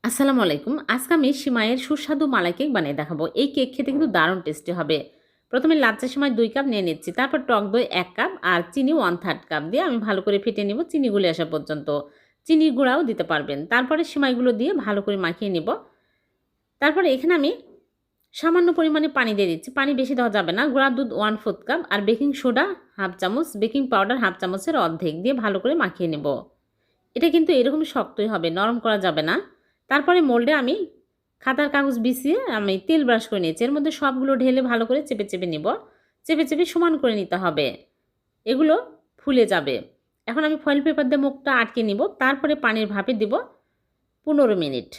আসসালামু আলাইকুম। আজকে আমি সিমাইয়ের সুস্বাদু মালাই কেক বানিয়ে দেখাবো। এই কেক খেতে কিন্তু দারুণ টেস্টি হবে। প্রথমে লাচ্ছা সেমাই ২ কাপ নিয়ে নিচ্ছি। তারপর টক দই ১ কাপ আর চিনি 1/3 কাপ দিয়ে আমি ভালো করে ফেটে নিব চিনি গলে আসা পর্যন্ত। চিনির গুঁড়াও দিতে পারবেন। তারপরে সিমাইগুলো দিয়ে ভালো করে মাখিয়ে নিব। তারপরে এখানে আমি সামান্য পরিমাণে পানি দিয়ে দিচ্ছি। পানি বেশি দেওয়া যাবে না। গুঁড়া দুধ 1/4 কাপ আর বেকিং সোডা 1/2 চামচ, বেকিং পাউডার 1/2 চামচের অর্ধেক দিয়ে ভালো করে মাখিয়ে নেব। এটা কিন্তু এরকম শক্তই হবে, নরম করা যাবে না। তারপরে মোল্ডে আমি খাতার কাগজ বিছিয়ে আমি তেল ব্রাশ করে নিয়েছি। এর মধ্যে সবগুলো ঢেলে ভালো করে চেপে চেপে নিব। চেপে চেপে সমান করে নিতে হবে। এগুলো ফুলে যাবে। এখন আমি ফয়েল পেপার দিয়ে মুখটা আটকে নিব। তারপরে পানির ভাপে দিব 15 মিনিট।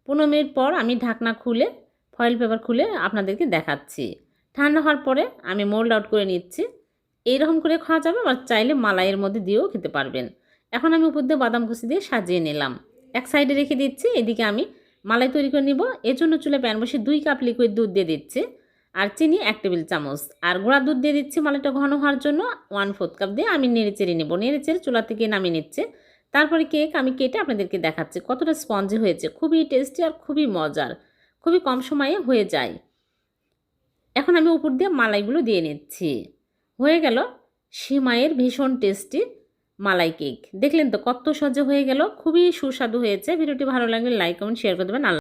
15 মিনিট পর আমি ঢাকনা খুলে ফয়েল পেপার খুলে আপনাদেরকে দেখাচ্ছি। ঠান্ডা হওয়ার পরে আমি মোল্ড আউট করে নিচ্ছি। এইরকম করে খাওয়া যাবে, আবার চাইলে মালাইয়ের মধ্যে দিয়েও খেতে পারবেন। এখন আমি উপর দিয়ে বাদাম কুচি দিয়ে সাজিয়ে নিলাম। এক সাইডে রেখে দিচ্ছি। এদিকে আমি মালাই তৈরি করে নিব। এর জন্য চুলায় প্যান বসিয়ে 2 কাপ লিকুইড দুধ দিয়ে দিচ্ছি আর চিনি 1 টেবিল চামচ আর গুঁড়া দুধ দিয়ে দিচ্ছি মালাইটা ঘন হওয়ার জন্য 1/4 কাপ দিয়ে আমি নেড়েচেড়ে নেব। নেড়েচেড়ে চুলা থেকে নামিয়ে নিচ্ছে। তারপরে কেক আমি কেটে আপনাদেরকে দেখাচ্ছি কতটা স্পঞ্জি হয়েছে। খুবই টেস্টি আর খুবই মজার, খুবই কম সময়ে হয়ে যায়। এখন আমি উপর দিয়ে মালাইগুলো দিয়ে নিচ্ছি। হয়ে গেল সিমাইয়ের ভীষণ টেস্টি মালাই কেক। দেখলেন তো কত সহজে হয়ে গেল, খুবই সুস্বাদু হয়েছে। ভিডিওটি ভালো লাগলে লাইক কমেন্ট শেয়ার করে দেবেন।